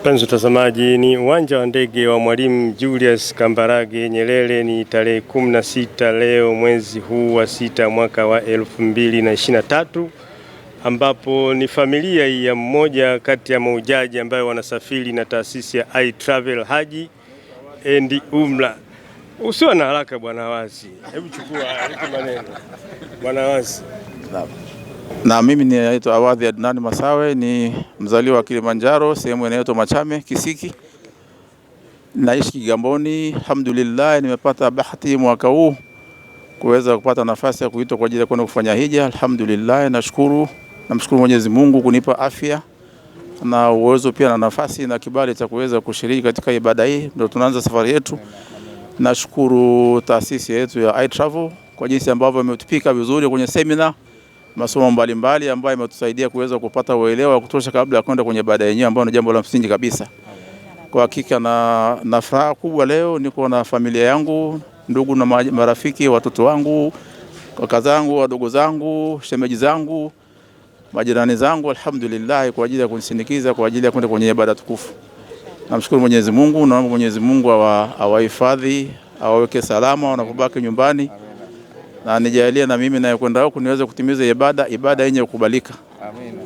Mpenzi mtazamaji, ni uwanja wa ndege wa Mwalimu Julius Kambarage Nyerere. Ni tarehe 16 leo mwezi huu wa 6 mwaka wa 2023, ambapo ni familia ya mmoja kati ya mahujaji ambayo wanasafiri na taasisi ya iTravel Haji and Umra. Usiwe na haraka bwana Wasi, hebu chukua maneno bwana Wasi. Na mimi naitwa Awadhi Adnan Masawe, ni mzaliwa wa Kilimanjaro, sehemu inayoitwa Machame Kisiki. Naishi Kigamboni. Alhamdulillah, nimepata bahati mwaka huu kuweza kupata nafasi ya kuitwa kwa ajili ya kwenda kufanya hija. Alhamdulillah, namshukuru Mwenyezi Mungu kunipa afya na uwezo pia na nafasi na kibali cha kuweza kushiriki katika ibada hii. Ndio tunaanza safari yetu. Nashukuru taasisi yetu ya iTravel kwa jinsi ambavyo imetupika vizuri kwenye seminar, masomo mbalimbali ambayo imetusaidia kuweza kupata uelewa wa kutosha kabla ya kwenda kwenye ibada yenyewe, ambayo ni jambo la msingi kabisa. Kwa hakika na furaha kubwa leo niko na familia yangu, ndugu na marafiki, watoto wangu, kaka zangu, wadogo zangu, shemeji zangu, majirani zangu, alhamdulillah, kwa ajili ya kunisindikiza kwa ajili ya kwenda kwenye ibada tukufu. Namshukuru Mwenyezi Mungu, naomba Mwenyezi Mungu awahifadhi, awaweke salama wanapobaki nyumbani. Na nijalie na mimi na kwenda huko niweze kutimiza ibada yenye kukubalika. Amina.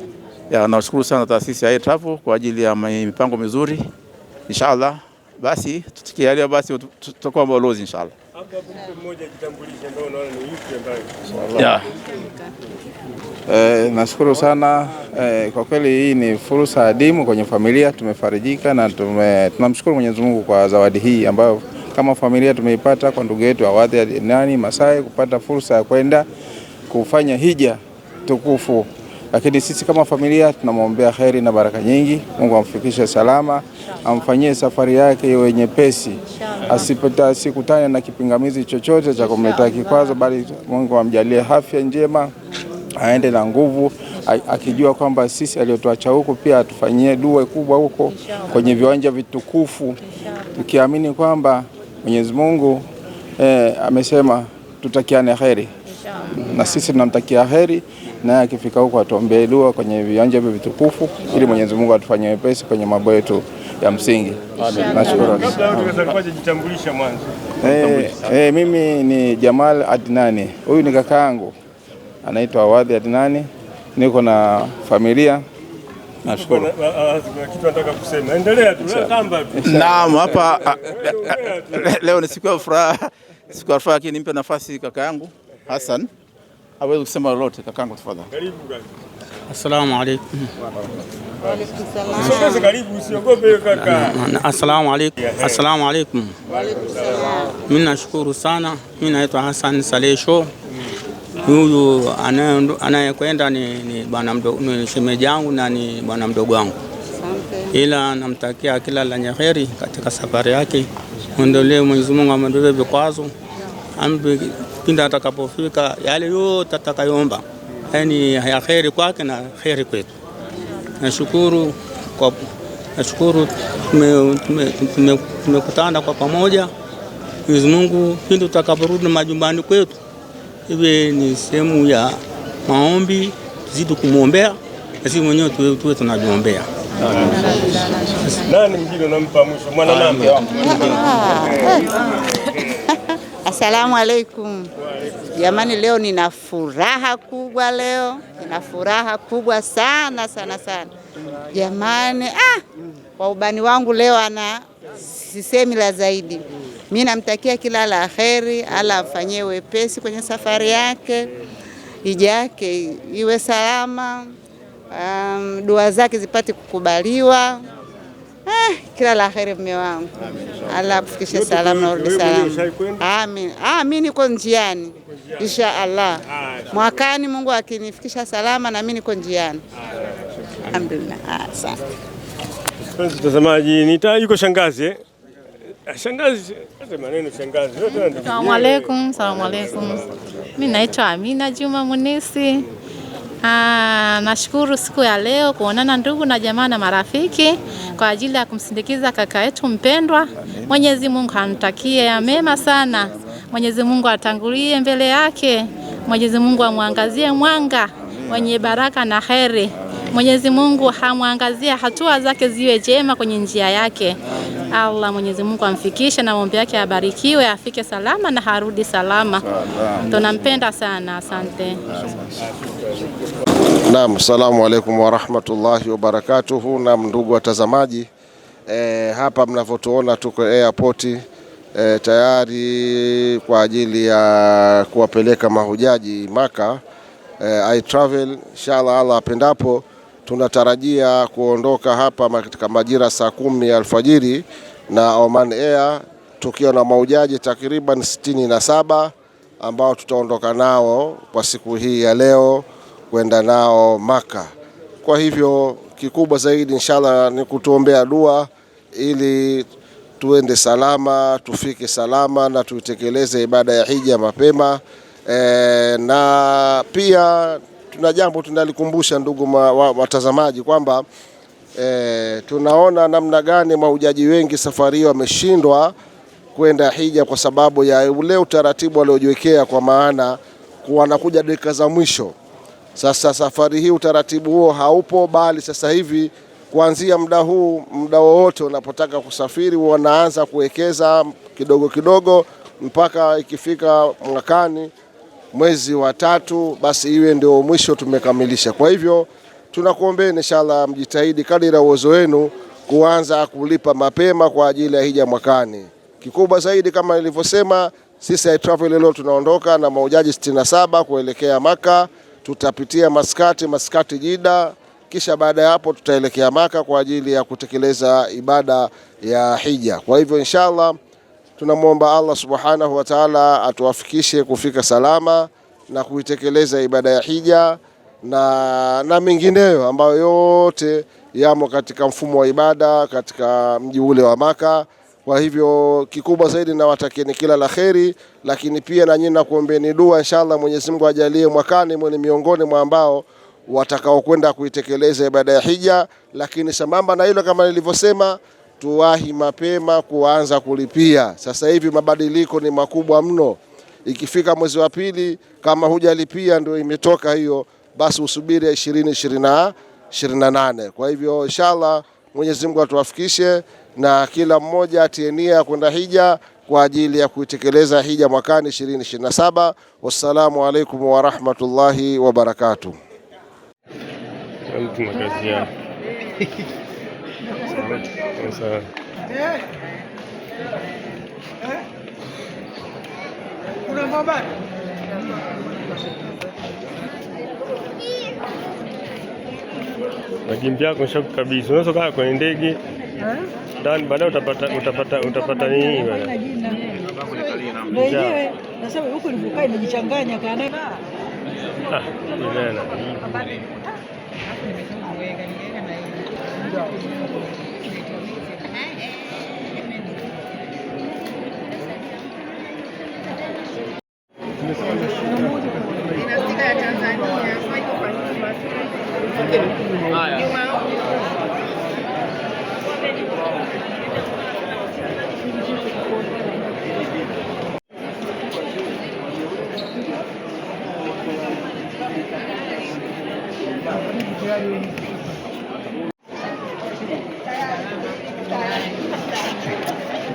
Ya, nashukuru sana taasisi ya iTravel kwa ajili ya mipango mizuri. Inshallah basi tukialia basi tutakuwa balozi inshallah. Hapo mtu mmoja jitambulishe ndio unaona ni yupi ambaye. Ya. Nashukuru sana kwa kweli hii ni fursa adimu kwenye familia, tumefarijika na tunamshukuru Mwenyezi Mungu kwa zawadi hii ambayo kama familia tumeipata kwa ndugu yetu Awadhi Adnan Masawe kupata fursa ya kwenda kufanya hija tukufu. Lakini sisi kama familia tunamwombea kheri na baraka nyingi. Mungu amfikishe salama, amfanyie safari yake iwe nyepesi, asikutane na kipingamizi chochote cha kumletea kikwazo, bali Mungu amjalie afya njema, aende na nguvu, akijua kwamba sisi aliyotuacha huko pia atufanyie dua kubwa huko kwenye viwanja vitukufu, tukiamini kwamba Mwenyezi Mungu amesema tutakiane kheri, na sisi tunamtakia kheri, na akifika huko atuombee dua kwenye viwanja vitukufu ili Mwenyezi Mungu atufanyie wepesi kwenye mambo yetu ya msingi. Nashukuru. Kabla jitambulisha mwanzo. Mimi ni Jamal Adnani. Huyu ni kakaangu anaitwa Awadhi Adnani. Niko na familia. Nashukuru. Kitu nataka kusema. Endelea tu, kamba tu. Naam, hapa leo ni siku ya furaha. Siku ya furaha, nimpe nafasi kaka yangu Hassan aweze kusema lolote. Kakaangu tafadhali. Karibu kaka. Assalamu alaykum. Wa alaykum salaam. Sogeza karibu, usiogope kaka. Assalamu alaykum. Assalamu alaykum. Wa alaykum salaam. Mimi nashukuru sana. Mimi naitwa Hassan Salesho. Huyu anayekwenda ni bwana mdogo, ni shemeji yangu na ni bwana mdogo wangu. Asante. Ila namtakia kila la kheri katika safari yake. Muendelee, Mwenyezi Mungu amuondolee vikwazo. Ambe pinda atakapofika yale yote atakayoomba. Yaani ya kheri kwake na kheri kwetu. Nashukuru tumekutana kwa pamoja. Mwenyezi Mungu pinda tutakaporudi majumbani kwetu iwe ni sehemu ya maombi, tuzidi kumwombea na sisi mwenyewe tuwe tunajiombea. Nani mwingine unampa mwisho? Mwana nani? Asalamu alaikum. Jamani, leo nina furaha kubwa nina furaha kubwa sana sana sana. Jamani, kwa ubani wangu leo sisemi la zaidi. Mimi namtakia kila la kheri, ala afanyie wepesi kwenye safari yake. Hija yake iwe salama. Dua zake zipate kukubaliwa. Kila la kheri mume wangu. Allah kufikisha salama na urudi salama. Amin. Mimi niko njiani. Insha Allah. Mwakani Mungu akinifikisha salama na mimi niko njiani. Alhamdulillah. Asante. Mtazamaji, yuko shangazi Shangazi, maneno shangazi. Asalamu alaykum, salamu alaykum. Mimi naitwa Amina Juma Munisi. Nashukuru siku ya leo kuonana ndugu na jamaa na marafiki kwa ajili ya kumsindikiza kaka yetu mpendwa. Mwenyezi Mungu amtakie ya mema sana. Mwenyezi Mungu atangulie mbele yake. Mwenyezi Mungu amwangazie mwanga wenye baraka na kheri. Mwenyezi Mungu hamwangazie hatua zake ziwe jema kwenye njia yake. Allah Mwenyezi Mungu amfikishe na maombi yake abarikiwe, afike salama na harudi salama. Tunampenda sana, asante. Naam, assalamu alaykum wa rahmatullahi wa barakatuhu. Na ndugu watazamaji, hapa mnavyotuona tuko airport tayari kwa ajili ya kuwapeleka mahujaji Maka. I travel inshallah, Allah apendapo tunatarajia kuondoka hapa katika majira saa 10 ya alfajiri na Oman Air, tukiwa na mahujaji takriban 67 ambao tutaondoka nao kwa siku hii ya leo kwenda nao Maka. Kwa hivyo kikubwa zaidi inshallah ni kutuombea dua ili tuende salama, tufike salama na tutekeleze ibada ya hija mapema. Na pia tuna jambo tunalikumbusha ndugu watazamaji kwamba tunaona namna gani mahujaji wengi safari wameshindwa kwenda hija kwa sababu ya ule utaratibu waliojiwekea, kwa maana wanakuja dakika za mwisho. Sasa safari hii utaratibu huo haupo, bali sasa hivi kuanzia muda wowote unapotaka kusafiri wanaanza kuwekeza kidogo kidogo mpaka ikifika mwakani mwezi wa 3 basi iwe ndio mwisho tumekamilisha. Kwa hivyo tunakuombeeni inshallah mjitahidi kadri ya uwezo wenu kuanza kulipa mapema kwa ajili ya hija mwakani. Kikubwa zaidi kama nilivyosema, sisi I Travel leo tunaondoka na mahujaji 67 kuelekea Maka. Tutapitia Maskati Jida, kisha baada ya hapo tutaelekea Maka kwa ajili ya kutekeleza ibada ya hija. Kwa hivyo inshallah tunamwomba Allah subhanahu wa ta'ala atuwafikishe kufika salama na kuitekeleza ibada ya hija na mengineyo ambayo yote yamo katika mfumo wa ibada katika mji ule wa Maka. Kwa hivyo kikubwa zaidi nawatakieni kila la kheri, lakini pia na nyinyi nakuombeeni dua inshallah Mwenyezi Mungu ajalie mwakani mwe miongoni mwa ambao watakao kwenda kuitekeleza ibada ya hija. Lakini sambamba na hilo, kama nilivyosema, tuwahi mapema kuanza kulipia. Sasa hivi mabadiliko ni makubwa mno. Ikifika mwezi wa 2 kama hujalipia ndio imetoka hiyo, basi usubiri 2028. Kwa hivyo inshallah Mwenyezi Mungu atuwafikishe na kila mmoja atie nia kwenda hija kwa ajili ya kuitekeleza hija mwakani 2027. Wassalamu alaikum wa rahmatullahi wa barakatuh. Magimbi yako shakukabisa. Unaweza kaa kwenye ndege ndani, baadaye utapata nini bwana? Wenyewe nasema huko nilipokaa inajichanganya kana. Bwana.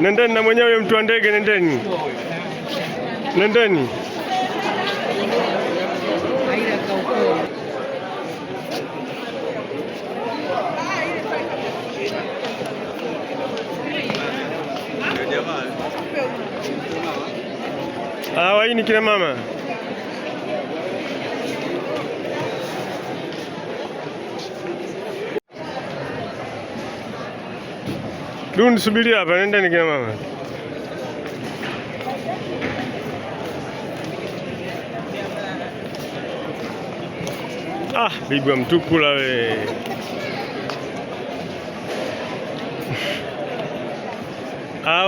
Nendeni na mwenyewe mtu wa ndege, nendeni. Nendeni. Waini kina mama. Dun subiri hapa, nendeni kina mama. Bibi wa mtukula we.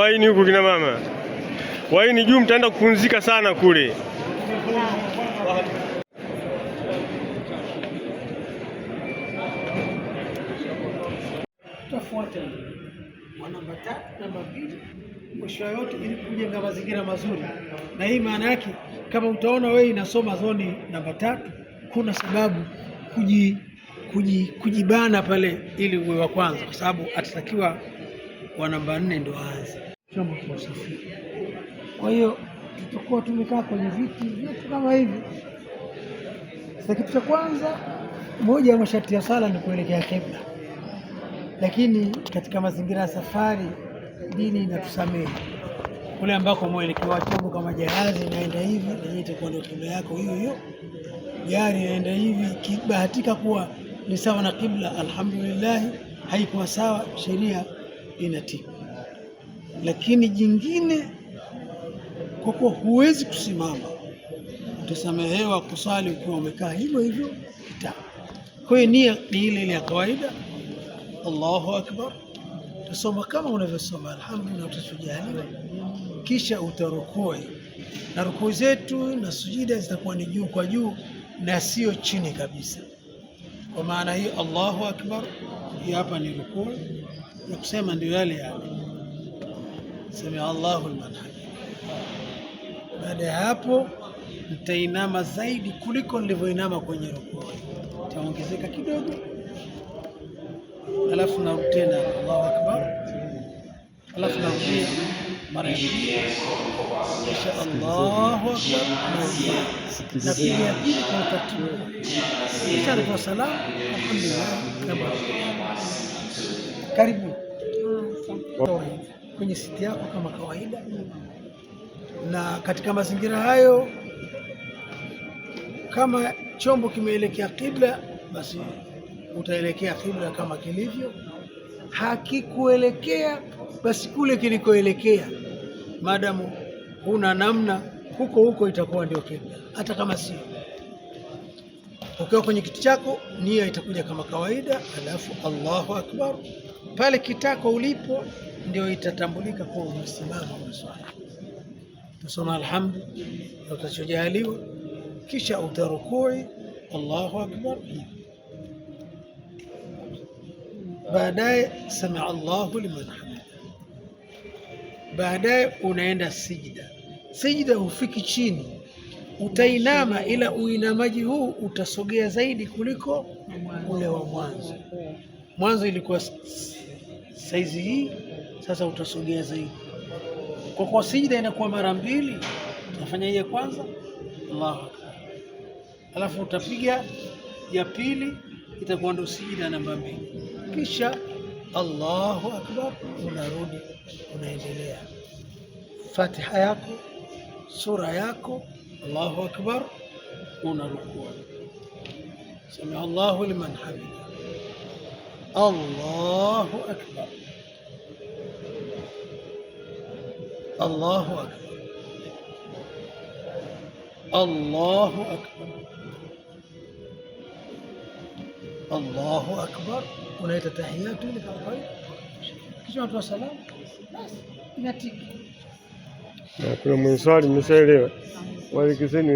Waini huku kina mama. Waini juu mtaenda kupumzika sana kule. Tutafuata namba 3, namba 2, mwisho yote ili kujenga mazingira mazuri. Na hii maana yake kama utaona wewe inasoma zoni namba 3, kuna sababu kujibana pale ili uwe wa kwanza, kwa sababu atatakiwa wa namba 4 ndio aanze chombo cha usafiri. Kwa hiyo tutakuwa tumekaa kwenye viti vyetu kama hivi. Sasa kitu cha kwanza, moja ya masharti ya sala ni kuelekea kibla. Lakini katika mazingira ya safari dini inatusamehe. Kule ambako mwelekeo wa chombo kama jahazi inaenda hivi, na yeye itakuwa ndio kibla yako hiyo hiyo. Gari inaenda hivi, kibahatika kuwa ni sawa na kibla, alhamdulillah. Haikuwa sawa, sheria inatibu. Lakini jingine, kwa kuwa huwezi kusimama, utasamehewa kusali ukiwa umekaa hivyo hivyo kitako. Kwa hiyo nia ni ile ile ya kawaida, Allahu akbar, tusoma kama unavyosoma alhamdulillah, utasujudi, kisha utarukui. Na rukuu zetu na sujida zitakuwa ni juu kwa juu na sio chini kabisa. Kwa maana hii Allahu akbar, hii hapa ni rukuu, na kusema ndio yale yale, Samia Allahu liman hamida. Baada ya hapo nitainama zaidi kuliko nilivyoinama kwenye rukuu, taongezeka kidogo, alafu narudi tena Allahu akbar, alafu narudia mara ya pili, kisha Allahu akbar, na pili ya pili kwa taratibu, kisha natoa salamu, alhamdulillah. Karibu kwenye siti yako kama kawaida. Na katika mazingira hayo, kama chombo kimeelekea kibla, basi utaelekea kibla kama kilivyo. Hakikuelekea, basi kule kilikoelekea, maadamu huna namna, huko itakuwa ndio kibla. Hata kama sio, ukiwa kwenye kiti chako, nia itakuja kama kawaida, alafu Allahu akbar, pale kitako ulipo ndio itatambulika kwa umesimama umeswali. Tusoma alhamdu na utachojaliwa, kisha utarukui Allahu akbar. Baadaye samia Allahu liman hamida. Baadaye unaenda sijida. Sijida hufiki chini, utainama, ila uinamaji huu utasogea zaidi kuliko ule wa mwanzo. Mwanzo ilikuwa saizi hii, sasa utasogea zaidi. Kwa kuwa sijida inakuwa mara mbili, utafanya hii ya kwanza Allahu akbar, alafu utapiga ya pili, itakuwa ndo sijida namba 2, kisha Allahu akbar, unarudi unaendelea Fatiha yako, sura yako, Allahu akbar, unarukua, Samia Allahu liman hamida, Allahu akbar, Allahu akbar, Allahu akbar, Allahu akbar. Unaita tahiyatu ile kama kawaida, kisha unatoa salamu, basi inatiki. Na kuna mswali mshaelewa, walikizeni